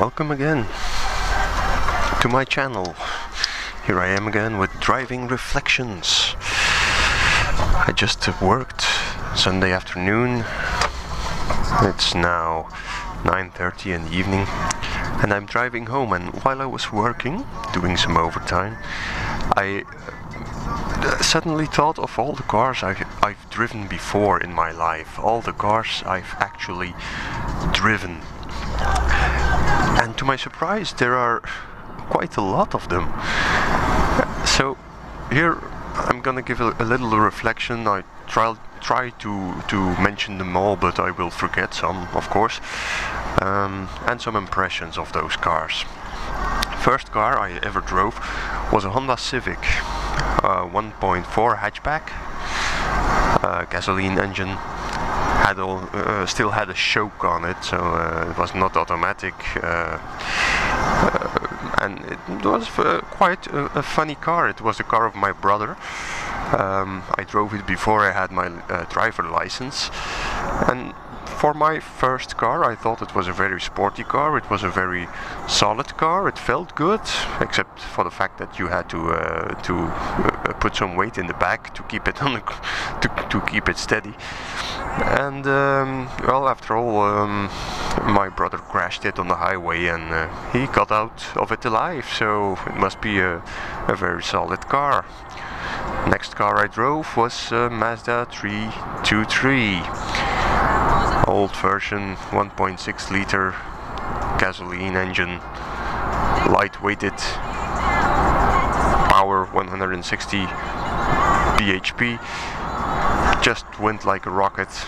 Welcome again to my channel. Here I am again with driving reflections. I just worked Sunday afternoon. It's now 9:30 in the evening and I'm driving home, and while I was working, doing some overtime, I suddenly thought of all the cars I've driven before in my life, all the cars I've actually driven. And to my surprise, there are quite a lot of them. So here I'm gonna give a little reflection. I try to mention them all, but I will forget some, of course, and some impressions of those cars. First car I ever drove was a Honda Civic 1.4 hatchback, gasoline engine. Still had a choke on it, so it was not automatic, and it was quite a funny car. It was the car of my brother. I drove it before I had my driver license, and for my first car I thought it was a very sporty car. It was a very solid car. It felt good, except for the fact that you had to put some weight in the back to keep it on to keep it steady. And well, after all, my brother crashed it on the highway, and he got out of it alive, so it must be a very solid car. Next car I drove was a Mazda 323, old version, 1.6 liter gasoline engine, light-weighted, power 160 bhp, just went like a rocket.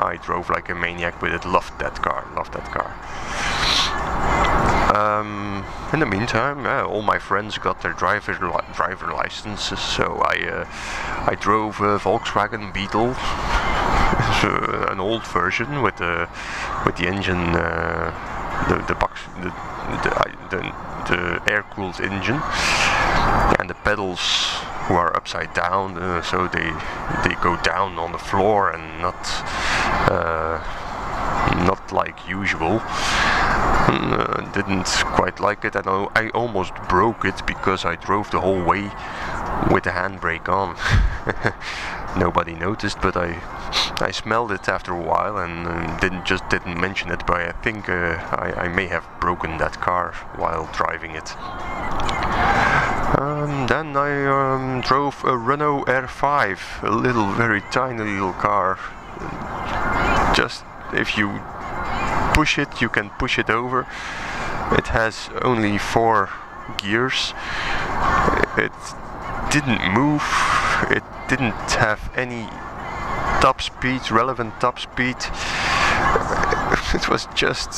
I drove like a maniac with it, loved that car. In the meantime, all my friends got their driver licenses, so I drove a Volkswagen Beetle, an old version with the engine, the air-cooled engine, and the pedals were upside down, so they go down on the floor and not like usual. Didn't quite like it, and I almost broke it because I drove the whole way with the handbrake on. Nobody noticed, but I smelled it after a while and didn't mention it, but I think I may have broken that car while driving it. Then I drove a Renault R5, a very tiny little car. Just if you push it, you can push it over. It has only 4 gears. It didn't move. It didn't have any relevant top speed. It was just,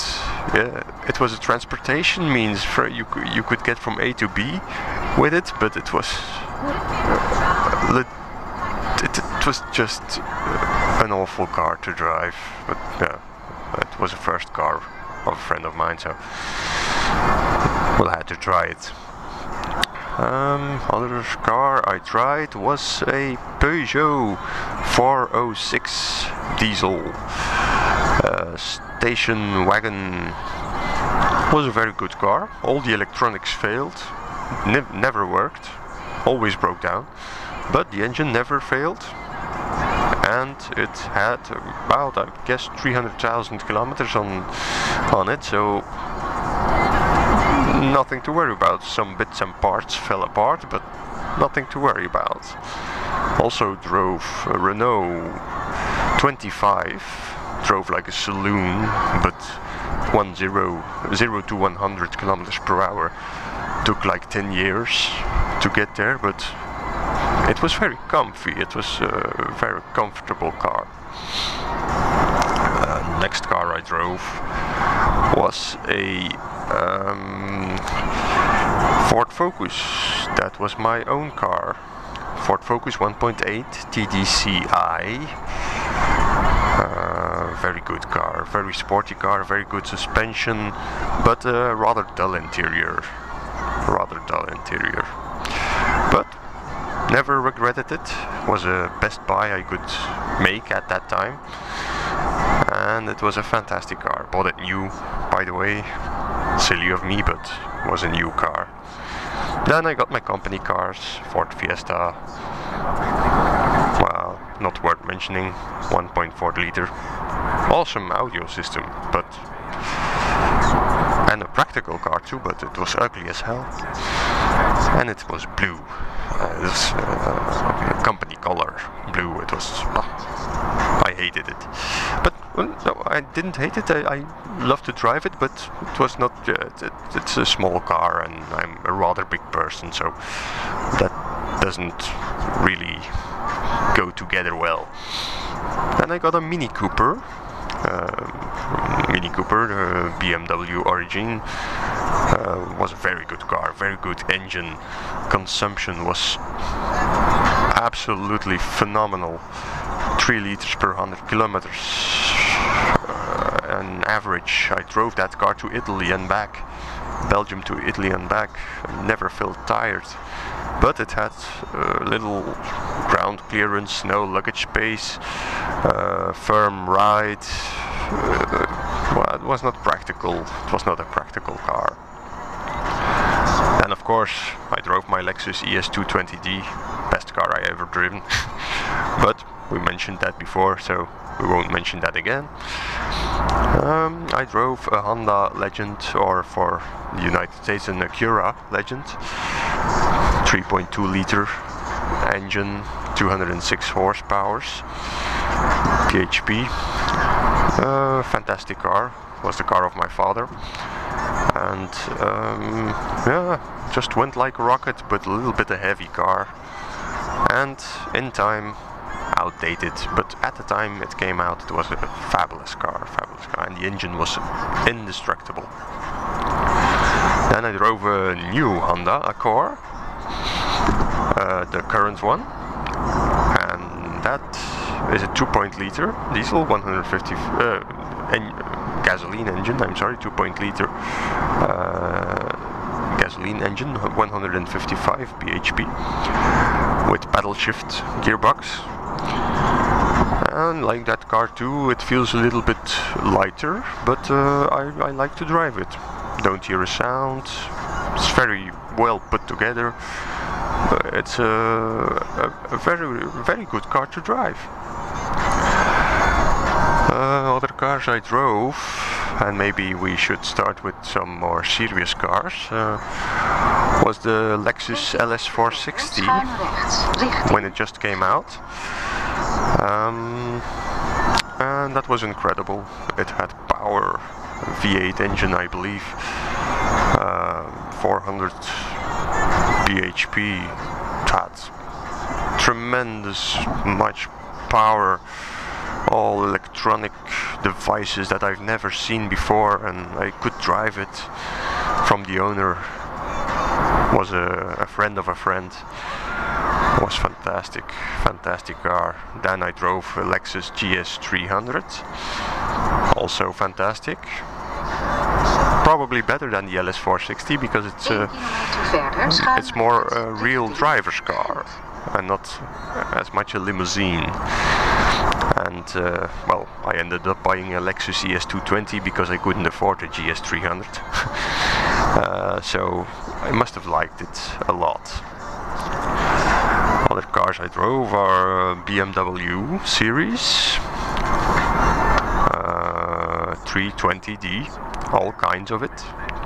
it was a transportation means for you could get from A to B with it, but it was just an awful car to drive. But yeah, it was the first car of a friend of mine, so well, I had to try it. Other car I tried was a Peugeot 406 diesel. Station wagon. Was a very good car. All the electronics failed, never worked, always broke down, but the engine never failed, and it had about, I guess, 300,000 kilometers on it, so nothing to worry about. Some bits and parts fell apart, but nothing to worry about. Also drove a Renault 25. Drove like a saloon, but 0 to 100 kilometers per hour took like 10 years to get there, but it was very comfy. It was a very comfortable car. Next car I drove was a Ford Focus. That was my own car. Ford Focus 1.8 TDCi. Very good car, very sporty car, very good suspension, but rather dull interior. But never regretted it. Was a best buy I could make at that time, and and it was a fantastic car. Bought it new, by the way. Silly of me, but it was a new car. Then I got my company cars, Ford Fiesta. Well, not worth mentioning, 1.4 liter. Awesome audio system, but and a practical car too, but it was ugly as hell. And it was blue. This company color, blue. It was. I hated it. But no, I didn't hate it. I love to drive it, but it was not. It's a small car, and I'm a rather big person, so that doesn't really go together well. Then I got a Mini Cooper. The BMW Origin, was a very good car, very good engine. Consumption was absolutely phenomenal. 3 liters per 100 kilometers. On average, I drove that car to Italy and back, Belgium to Italy and back. Never felt tired. But it had little ground clearance, no luggage space, firm ride. Well, it was not practical. It was not a practical car. And of course, I drove my Lexus IS220d, best car I ever driven. But we mentioned that before, so we won't mention that again. I drove a Honda Legend, or for the United States, an Acura Legend. 3.2 liter engine, 206 horsepower, PHP. Fantastic car. Was the car of my father, and yeah, just went like a rocket, but a little bit a heavy car, and in time outdated, but at the time it came out, it was a fabulous car, and the engine was indestructible. Then I drove a new Honda Accord, the current one, and that is a 2.0 diesel, 150 gasoline engine. I'm sorry, 2.0 gasoline engine, 155 bhp, with paddle shift gearbox. And like that car too, it feels a little bit lighter, but I like to drive it. Don't hear a sound. It's very well put together. It's a very good car to drive. Other cars I drove, and maybe we should start with some more serious cars, was the Lexus LS460 when it just came out. And that was incredible. It had power, V8 engine I believe, 400 bhp, it had tremendous much power, all electronic devices that I've never seen before, and I could drive it from the owner. Was a friend of a friend. It was fantastic car. Then I drove a Lexus GS300, also fantastic. Probably better than the LS460 because it's more a real driver's car and not as much a limousine. And well, I ended up buying a Lexus IS220 because I couldn't afford a GS300. So I must have liked it a lot. Other cars I drove are BMW series, 320d, all kinds of it,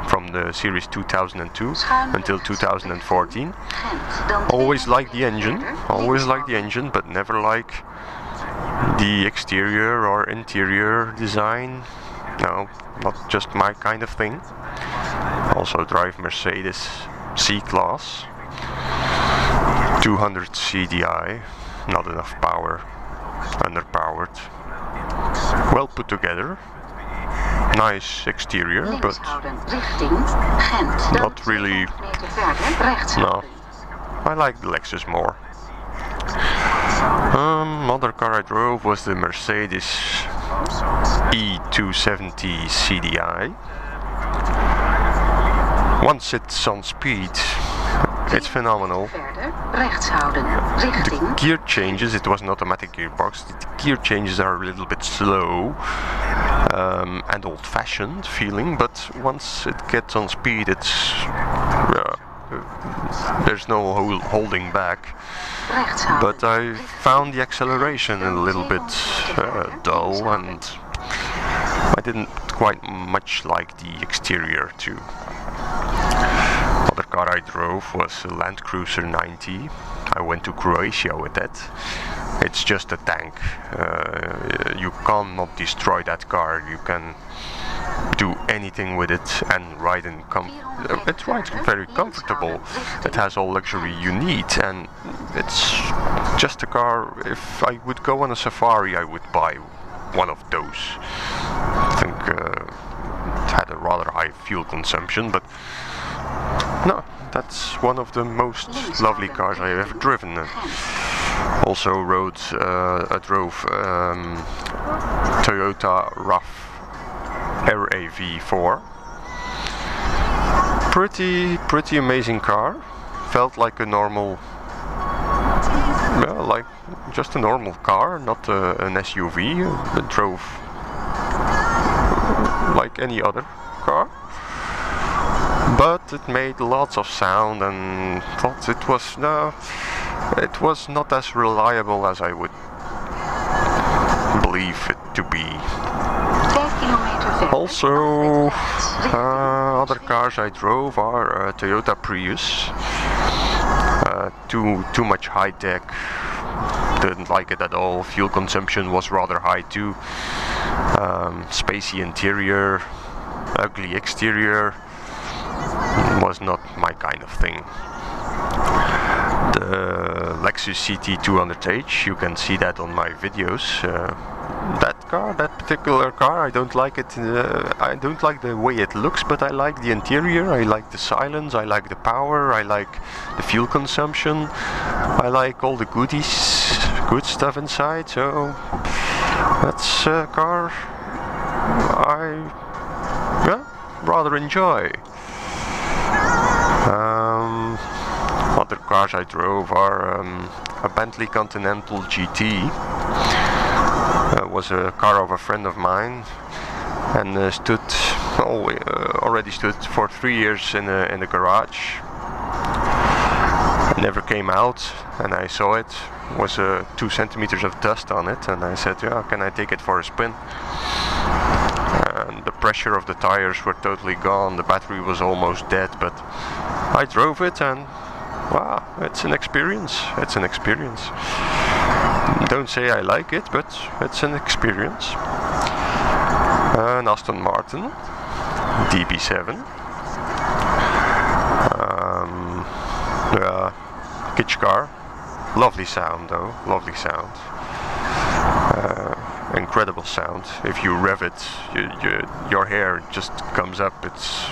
from the series 2002 until 2014. Always liked the engine, but never like the exterior or interior design. No, not just my kind of thing. Also drive Mercedes C-Class, 200 CDI, not enough power, underpowered, well put together, nice exterior, but not really. No, I like the Lexus more. Another car I drove was the Mercedes E270 CDI. Once it's on speed, it's phenomenal. The gear changes, it was an automatic gearbox, the gear changes are a little bit slow, and old-fashioned feeling, but once it gets on speed, it's there's no holding back. But I found the acceleration a little bit dull, and I didn't quite much like the exterior too. Other car I drove was a Land Cruiser 90. I went to Croatia with that. It's just a tank. You cannot destroy that car. You can do anything with it and ride in it's very comfortable. It has all luxury you need, and it's just a car. If I would go on a safari, I would buy one of those. I think it had a rather high fuel consumption, but no, that's one of the most lovely cars I have ever driven. Also I drove Toyota RAV4. Pretty amazing car. Felt like a normal, like just a normal car, not an SUV. It drove like any other car, but it made lots of sound, and thought it was not as reliable as I would believe it to be. Also, other cars I drove are Toyota Prius. Too much high tech. Didn't like it at all. Fuel consumption was rather high too. Spacey interior, ugly exterior. Was not my kind of thing. The Lexus IS220d, you can see that on my videos. That particular car, I don't like it. I don't like the way it looks, but I like the interior. I like the silence. I like the power. I like the fuel consumption. I like all the good stuff inside. So that's a car I rather enjoy. Other cars I drove are a Bentley Continental GT. Was a car of a friend of mine, and already stood for 3 years in the garage. It never came out, and I saw it. Was 2 centimeters of dust on it, and I said, "Yeah, can I take it for a spin?" And the pressure of the tires were totally gone. The battery was almost dead, but I drove it, and wow, it's an experience. It's an experience. Don't say I like it, but it's an experience. An Aston Martin DB7. Kitsch car. Lovely sound though, lovely sound. Incredible sound. If you rev it, your hair just comes up. It's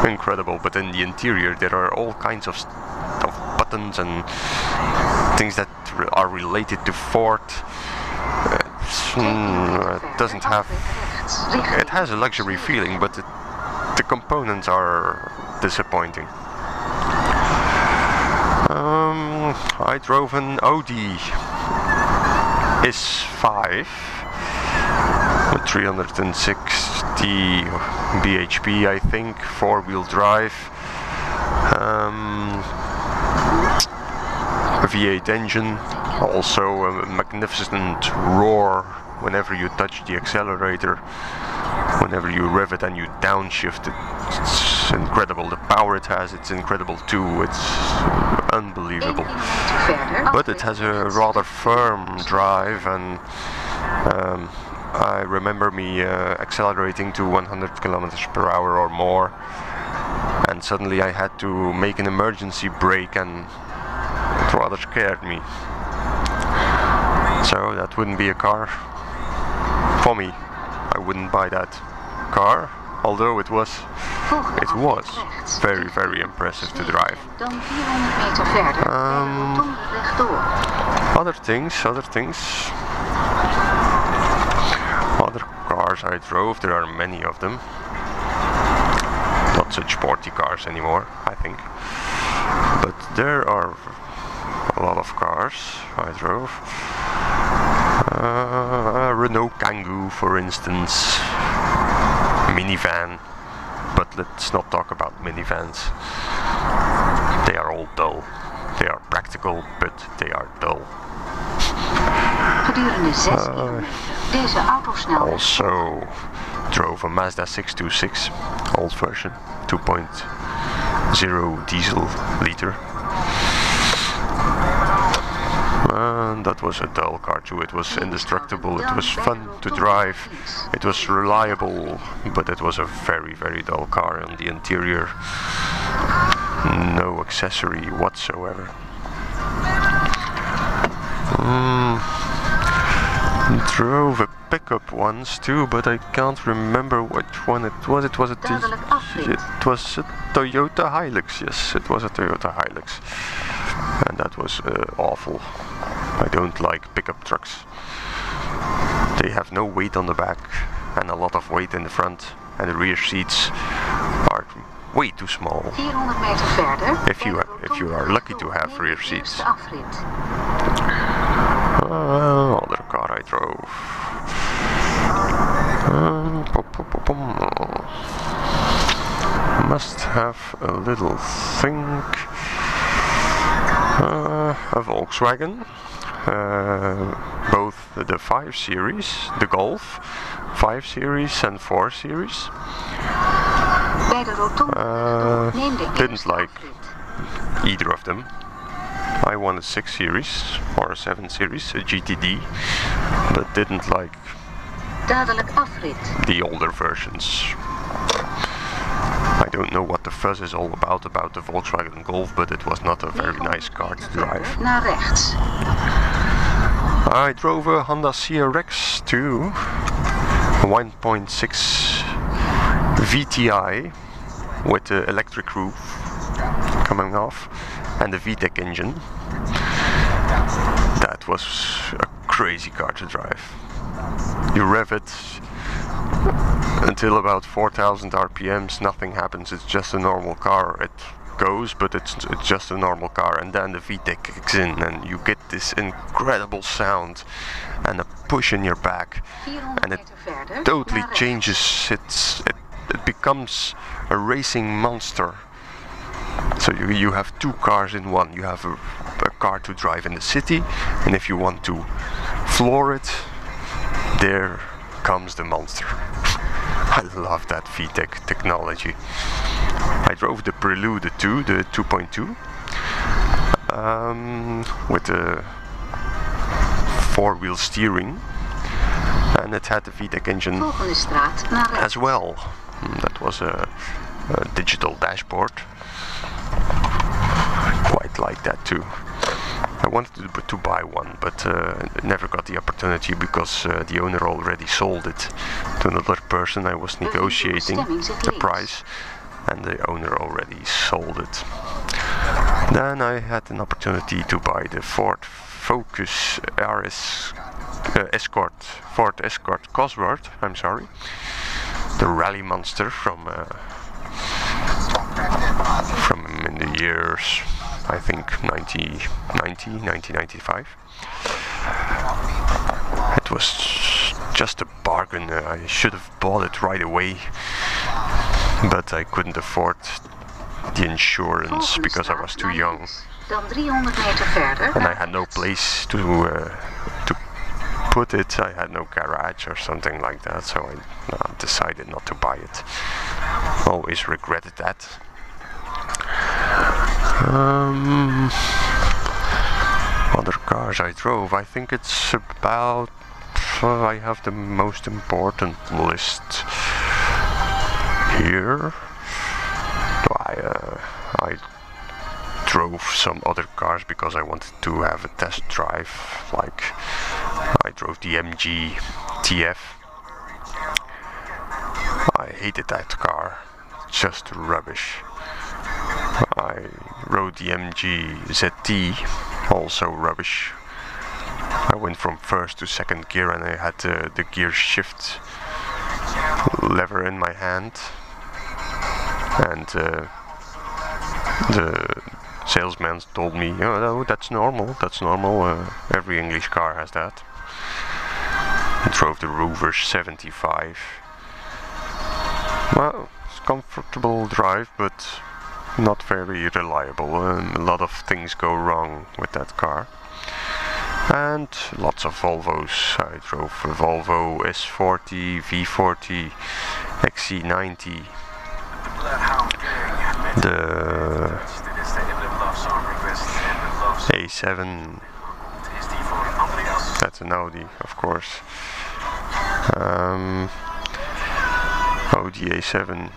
incredible. But in the interior there are all kinds of buttons and things that are related to Ford. It doesn't have. It has a luxury feeling, but the components are disappointing. I drove an Audi S5 with 360 bhp, I think, 4-wheel drive. A V8 engine, also a magnificent roar whenever you touch the accelerator, whenever you rev it and you downshift it. It's incredible. The power it has, it's incredible too. It's unbelievable. But it has a rather firm drive, and I remember me accelerating to 100 kilometers per hour or more, and suddenly I had to make an emergency brake, and it rather scared me. So that wouldn't be a car for me. I wouldn't buy that car, although it was very, very impressive to drive. Other cars I drove, there are many of them. Not such sporty cars anymore, I think. But there are a lot of cars I drove. Renault Kangoo, for instance. minivan, but let's not talk about minivans. They are all dull. They are practical, but they are dull. Gedurende 6 kilometer. Deze autosnelheid. Also drove a Mazda 626, old version, 2.0 diesel liter. And that was a dull car too. It was indestructible, it was fun to drive, it was reliable, but it was a very, very dull car on the interior. No accessory whatsoever. Drove a pickup once too, but I can't remember which one it was. It was a Toyota Hilux. Yes, it was a Toyota Hilux, and that was awful. I don't like pickup trucks. They have no weight on the back and a lot of weight in the front, and the rear seats are way too small. 400 meter verder. If you are lucky to have rear seats. Other car I drove. Must have a little think. A Volkswagen. Both the 5 Series, the Golf 5 Series and 4 Series. Didn't like either of them. I wanted a 6 Series or a 7 Series, a GTD, but didn't like the older versions. I don't know what the fuss is all about the Volkswagen Golf, but it was not a very nice car to drive. I drove a Honda CRX too, 1.6 VTI with the electric roof coming off and the VTEC engine. That was a crazy car to drive. You rev it until about 4,000 RPMs, nothing happens, it's just a normal car. It goes, but it's just a normal car, and then the VTEC kicks in and you get this incredible sound and a push in your back, and it totally changes. It becomes a racing monster. So you have 2 cars in one. You have a car to drive in the city, and if you want to floor it, there comes the monster. I love that VTEC technology. I drove the Prelude 2, the 2.2, with the 4-wheel steering, and it had the VTEC engine as well. That was a digital dashboard. I quite like that too. I wanted to buy one, but never got the opportunity because the owner already sold it to another person. I was negotiating the price, and the owner already sold it. Then I had an opportunity to buy the Ford Focus RS Escort, Ford Escort Cosworth, I'm sorry, the rally monster from in the years, I think 1995. It was just a bargain. I should have bought it right away, but I couldn't afford the insurance because I was too young, and I had no place to put it. I had no garage or something like that, so I decided not to buy it. Always regretted that. Other cars I drove, I think it's about, I have the most important list here. I drove some other cars because I wanted to have a test drive, like I drove the MG TF. I hated that car, just rubbish. I rode the MG ZT, also rubbish. I went from first to second gear and I had the gear shift lever in my hand, and the salesman told me, oh no, that's normal, every English car has that. I drove the Rover 75. Well, it's comfortable drive, but not very reliable. A lot of things go wrong with that car. And lots of Volvos. I drove a Volvo S40, V40, XC90, the A7, that's an Audi, of course. Audi A7,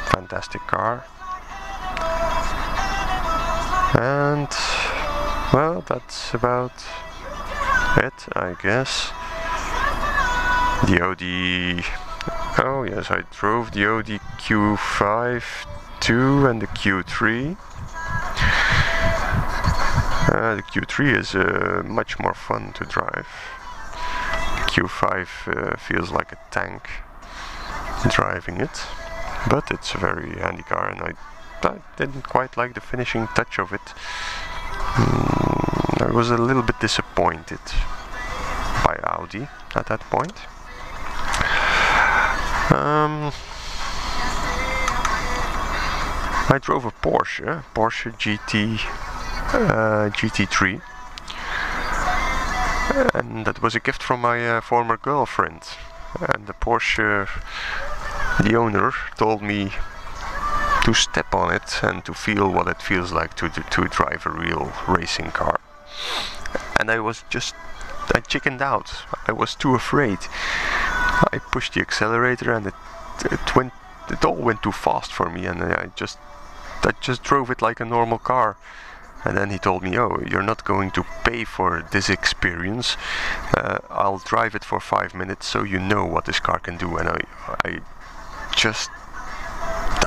fantastic car. And well, that's about it, I guess. The Audi, oh yes, I drove the Audi Q5 too, and the Q3. The Q3 is much more fun to drive. Q5 feels like a tank driving it, but it's a very handy car, and I didn't quite like the finishing touch of it. I was a little bit disappointed by Audi at that point. I drove a Porsche GT3, and that was a gift from my former girlfriend. And the Porsche, the owner, told me to step on it and to feel what it feels like to drive a real racing car. And I chickened out. I was too afraid. I pushed the accelerator and it all went too fast for me, and I just drove it like a normal car. And then he told me, oh, you're not going to pay for this experience. I'll drive it for 5 minutes so you know what this car can do. And I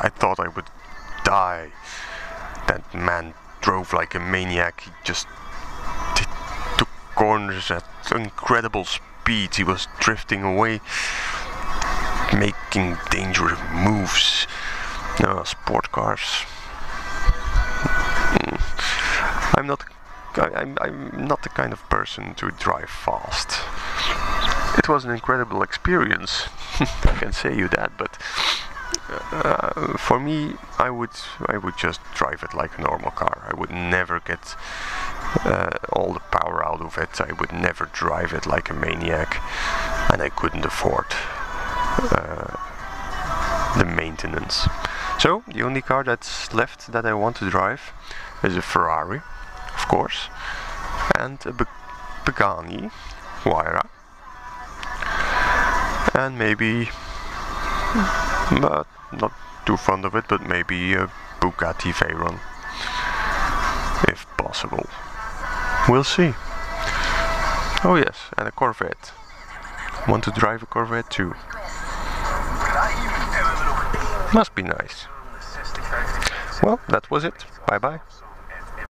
thought I would die. That man drove like a maniac. He just took corners at incredible speed. He was drifting away, making dangerous moves. Sport cars. I'm not the kind of person to drive fast. It was an incredible experience, I can say you that, but for me, I would just drive it like a normal car. I would never get all the power out of it. I would never drive it like a maniac, and I couldn't afford the maintenance. So the only car that's left that I want to drive is a Ferrari, of course, and a Pagani Huayra, and maybe, but not too fond of it, but maybe a Bugatti Veyron, if possible. We'll see. Oh yes, and a Corvette. Want to drive a Corvette too. Must be nice. Well, that was it. Bye bye.